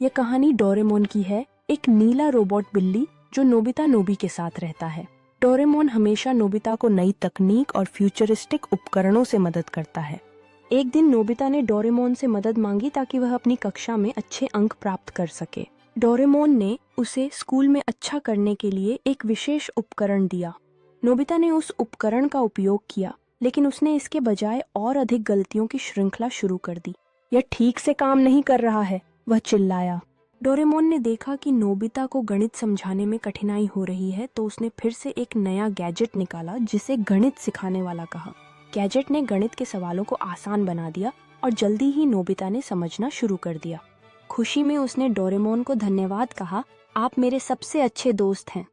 यह कहानी डोरेमोन की है, एक नीला रोबोट बिल्ली जो नोबिता नोबी के साथ रहता है। डोरेमोन हमेशा नोबिता को नई तकनीक और फ्यूचरिस्टिक उपकरणों से मदद करता है। एक दिन नोबिता ने डोरेमोन से मदद मांगी ताकि वह अपनी कक्षा में अच्छे अंक प्राप्त कर सके। डोरेमोन ने उसे स्कूल में अच्छा करने के लिए एक विशेष उपकरण दिया। नोबिता ने उस उपकरण का उपयोग किया, लेकिन उसने इसके बजाय और अधिक गलतियों की श्रृंखला शुरू कर दी। यह ठीक से काम नहीं कर रहा है, वह चिल्लाया। डोरेमोन ने देखा कि नोबिता को गणित समझाने में कठिनाई हो रही है, तो उसने फिर से एक नया गैजेट निकाला जिसे गणित सिखाने वाला कहा। गैजेट ने गणित के सवालों को आसान बना दिया और जल्दी ही नोबिता ने समझना शुरू कर दिया। खुशी में उसने डोरेमोन को धन्यवाद कहा, आप मेरे सबसे अच्छे दोस्त हैं।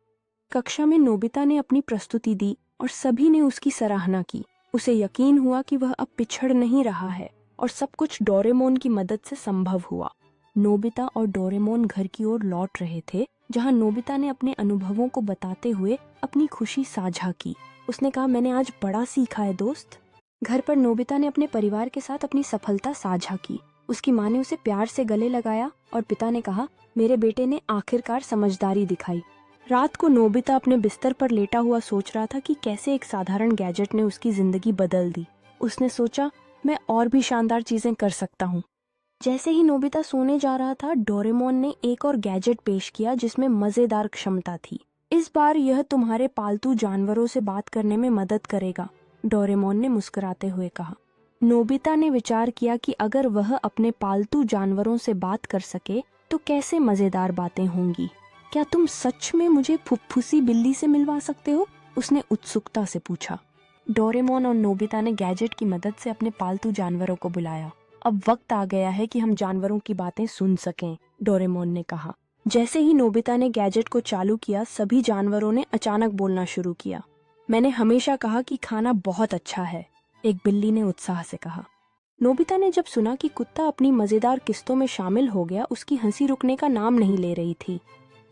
कक्षा में नोबिता ने अपनी प्रस्तुति दी और सभी ने उसकी सराहना की। उसे यकीन हुआ कि वह अब पिछड़ नहीं रहा है और सब कुछ डोरेमोन की मदद से संभव हुआ। नोबिता और डोरेमोन घर की ओर लौट रहे थे, जहां नोबिता ने अपने अनुभवों को बताते हुए अपनी खुशी साझा की। उसने कहा, मैंने आज बड़ा सीखा है दोस्त। घर पर नोबिता ने अपने परिवार के साथ अपनी सफलता साझा की। उसकी माँ ने उसे प्यार से गले लगाया और पिता ने कहा, मेरे बेटे ने आखिरकार समझदारी दिखाई। रात को नोबिता अपने बिस्तर पर लेटा हुआ सोच रहा था कि कैसे एक साधारण गैजेट ने उसकी जिंदगी बदल दी। उसने सोचा, मैं और भी शानदार चीजें कर सकता हूँ। जैसे ही नोबिता सोने जा रहा था, डोरेमोन ने एक और गैजेट पेश किया जिसमें मजेदार क्षमता थी। इस बार यह तुम्हारे पालतू जानवरों से बात करने में मदद करेगा, डोरेमोन ने मुस्कुराते हुए कहा। नोबिता ने विचार किया कि अगर वह अपने पालतू जानवरों से बात कर सके तो कैसे मजेदार बातें होंगी। क्या तुम सच में मुझे फुफ्फुसी बिल्ली से मिलवा सकते हो? उसने उत्सुकता से पूछा। डोरेमोन और नोबिता ने गैजेट की मदद से अपने पालतू जानवरों को बुलाया। अब वक्त आ गया है कि हम जानवरों की बातें सुन सकें, डोरेमोन ने कहा। जैसे ही नोबिता ने गैजेट को चालू किया, सभी जानवरों ने अचानक बोलना शुरू किया। मैंने हमेशा कहा कि खाना बहुत अच्छा है, एक बिल्ली ने उत्साह से कहा। नोबिता ने जब सुना कि कुत्ता अपनी मजेदार किस्तों में शामिल हो गया, उसकी हंसी रुकने का नाम नहीं ले रही थी।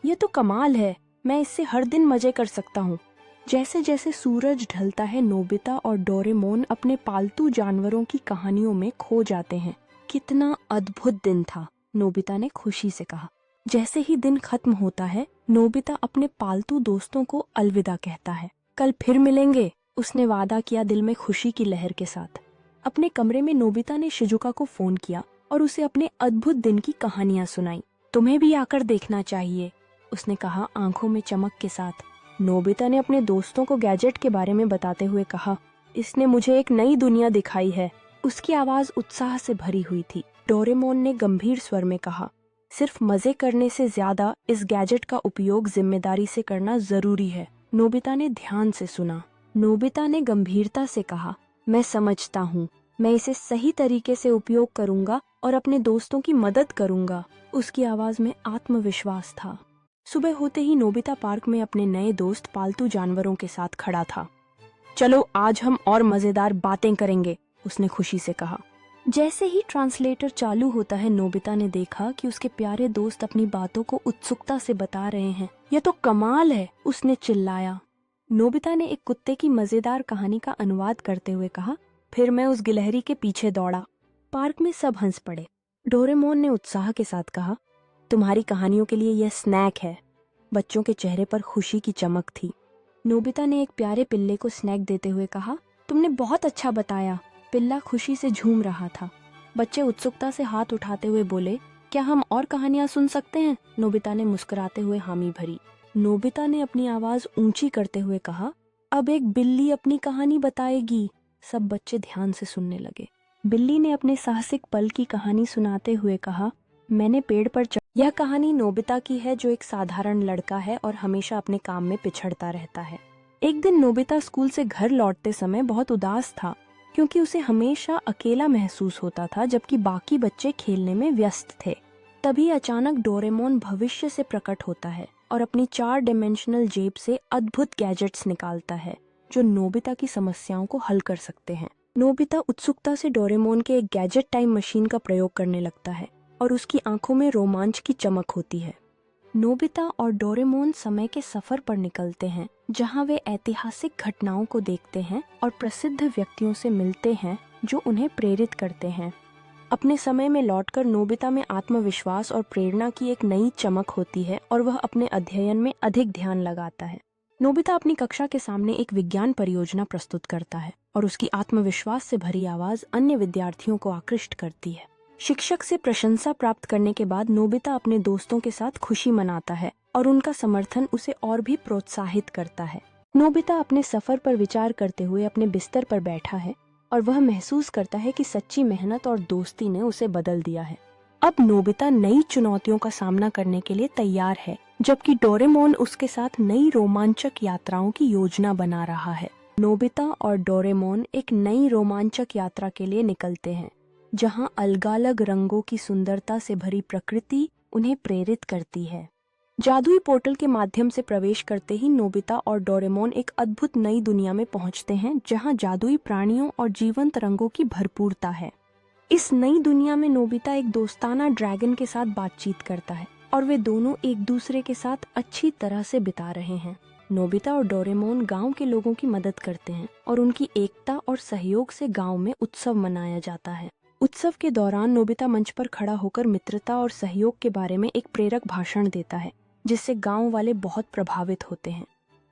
यह तो कमाल है, मैं इससे हर दिन मजे कर सकता हूँ। जैसे जैसे सूरज ढलता है, नोबिता और डोरेमोन अपने पालतू जानवरों की कहानियों में खो जाते हैं। कितना अद्भुत दिन था, नोबिता ने खुशी से कहा। जैसे ही दिन खत्म होता है, नोबिता अपने पालतू दोस्तों को अलविदा कहता है। कल फिर मिलेंगे, उसने वादा किया, दिल में खुशी की लहर के साथ। अपने कमरे में नोबिता ने शिजुका को फोन किया और उसे अपने अद्भुत दिन की कहानियां सुनाई। तुम्हें भी आकर देखना चाहिए, उसने कहा आंखों में चमक के साथ। नोबिता ने अपने दोस्तों को गैजेट के बारे में बताते हुए कहा, इसने मुझे एक नई दुनिया दिखाई है। उसकी आवाज उत्साह से भरी हुई थी। डोरेमोन ने गंभीर स्वर में कहा, सिर्फ मजे करने से ज्यादा इस गैजेट का उपयोग जिम्मेदारी से करना जरूरी है। नोबिता ने ध्यान से सुना। नोबिता ने गंभीरता से कहा, मैं समझता हूँ, मैं इसे सही तरीके से उपयोग करूंगा और अपने दोस्तों की मदद करूंगा। उसकी आवाज में आत्मविश्वास था। सुबह होते ही नोबिता पार्क में अपने नए दोस्त पालतू जानवरों के साथ खड़ा था। चलो आज हम और मजेदार बातें करेंगे, उसने खुशी से कहा। जैसे ही ट्रांसलेटर चालू होता है, नोबिता ने देखा कि उसके प्यारे दोस्त अपनी बातों को उत्सुकता से बता रहे हैं। यह तो कमाल है, उसने चिल्लाया। नोबिता ने एक कुत्ते की मजेदार कहानी का अनुवाद करते हुए कहा, फिर मैं उस गिलहरी के पीछे दौड़ा। पार्क में सब हंस पड़े। डोरेमोन ने उत्साह के साथ कहा, तुम्हारी कहानियों के लिए यह स्नैक है। बच्चों के चेहरे पर खुशी की चमक थी। नोबिता ने एक प्यारे पिल्ले को स्नैक देते हुए कहा, तुमने बहुत अच्छा बताया। पिल्ला खुशी से झूम रहा था। बच्चे उत्सुकता से हाथ उठाते हुए बोले, क्या हम और कहानियां सुन सकते हैं? नोबिता ने मुस्कुराते हुए हामी भरी। नोबिता ने अपनी आवाज ऊंची करते हुए कहा, अब एक बिल्ली अपनी कहानी बताएगी। सब बच्चे ध्यान से सुनने लगे। बिल्ली ने अपने साहसिक पल की कहानी सुनाते हुए कहा, मैंने पेड़ पर यह कहानी नोबिता की है, जो एक साधारण लड़का है और हमेशा अपने काम में पिछड़ता रहता है। एक दिन नोबिता स्कूल से घर लौटते समय बहुत उदास था, क्योंकि उसे हमेशा अकेला महसूस होता था, जबकि बाकी बच्चे खेलने में व्यस्त थे। तभी अचानक डोरेमोन भविष्य से प्रकट होता है और अपनी 4 डायमेंशनल जेब से अद्भुत गैजेट्स निकालता है, जो नोबिता की समस्याओं को हल कर सकते हैं। नोबिता उत्सुकता से डोरेमोन के एक गैजेट टाइम मशीन का प्रयोग करने लगता है और उसकी आंखों में रोमांच की चमक होती है। नोबिता और डोरेमोन समय के सफर पर निकलते हैं, जहां वे ऐतिहासिक घटनाओं को देखते हैं और प्रसिद्ध व्यक्तियों से मिलते हैं जो उन्हें प्रेरित करते हैं। अपने समय में लौटकर नोबिता में आत्मविश्वास और प्रेरणा की एक नई चमक होती है और वह अपने अध्ययन में अधिक ध्यान लगाता है। नोबिता अपनी कक्षा के सामने एक विज्ञान परियोजना प्रस्तुत करता है और उसकी आत्मविश्वास से भरी आवाज अन्य विद्यार्थियों को आकृष्ट करती है। शिक्षक से प्रशंसा प्राप्त करने के बाद नोबिता अपने दोस्तों के साथ खुशी मनाता है और उनका समर्थन उसे और भी प्रोत्साहित करता है। नोबिता अपने सफर पर विचार करते हुए अपने बिस्तर पर बैठा है और वह महसूस करता है कि सच्ची मेहनत और दोस्ती ने उसे बदल दिया है। अब नोबिता नई चुनौतियों का सामना करने के लिए तैयार है, जबकि डोरेमोन उसके साथ नई रोमांचक यात्राओं की योजना बना रहा है। नोबिता और डोरेमोन एक नई रोमांचक यात्रा के लिए निकलते हैं, जहां अलग-अलग रंगों की सुंदरता से भरी प्रकृति उन्हें प्रेरित करती है। जादुई पोर्टल के माध्यम से प्रवेश करते ही नोबिता और डोरेमोन एक अद्भुत नई दुनिया में पहुंचते हैं, जहां जादुई प्राणियों और जीवंत रंगों की भरपूरता है। इस नई दुनिया में नोबिता एक दोस्ताना ड्रैगन के साथ बातचीत करता है और वे दोनों एक दूसरे के साथ अच्छी तरह से बिता रहे हैं। नोबिता और डोरेमोन गांव के लोगों की मदद करते हैं और उनकी एकता और सहयोग से गांव में उत्सव मनाया जाता है। उत्सव के दौरान नोबिता मंच पर खड़ा होकर मित्रता और सहयोग के बारे में एक प्रेरक भाषण देता है, जिससे गांव वाले बहुत प्रभावित होते हैं।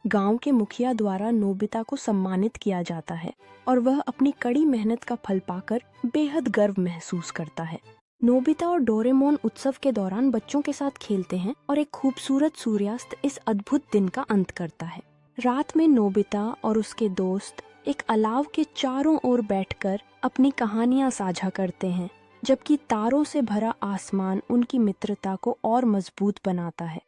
गांव के मुखिया द्वारा नोबिता को सम्मानित किया जाता है और वह अपनी कड़ी मेहनत का फल पाकर बेहद गर्व महसूस करता है। नोबिता और डोरेमोन उत्सव के दौरान बच्चों के साथ खेलते हैं और एक खूबसूरत सूर्यास्त इस अद्भुत दिन का अंत करता है। रात में नोबिता और उसके दोस्त एक अलाव के चारों ओर बैठकर अपनी कहानियां साझा करते हैं, जबकि तारों से भरा आसमान उनकी मित्रता को और मजबूत बनाता है।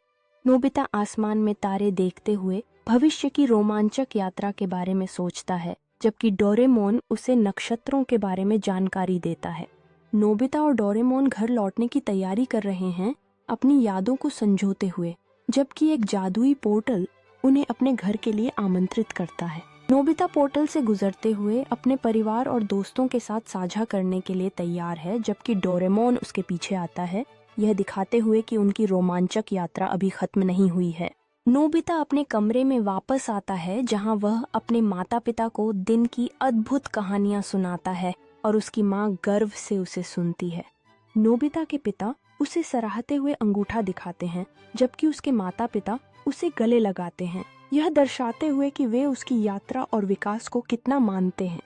नोबिता आसमान में तारे देखते हुए भविष्य की रोमांचक यात्रा के बारे में सोचता है, जबकि डोरेमोन उसे नक्षत्रों के बारे में जानकारी देता है। नोबिता और डोरेमोन घर लौटने की तैयारी कर रहे हैं, अपनी यादों को संजोते हुए, जबकि एक जादुई पोर्टल उन्हें अपने घर के लिए आमंत्रित करता है। नोबिता पोर्टल से गुजरते हुए अपने परिवार और दोस्तों के साथ साझा करने के लिए तैयार है, जबकि डोरेमोन उसके पीछे आता है, यह दिखाते हुए कि उनकी रोमांचक यात्रा अभी खत्म नहीं हुई है। नोबिता अपने कमरे में वापस आता है, जहां वह अपने माता पिता को दिन की अद्भुत कहानियां सुनाता है और उसकी मां गर्व से उसे सुनती है। नोबिता के पिता उसे सराहते हुए अंगूठा दिखाते हैं, जबकि उसके माता पिता उसे गले लगाते हैं, यह दर्शाते हुए कि वे उसकी यात्रा और विकास को कितना मानते हैं।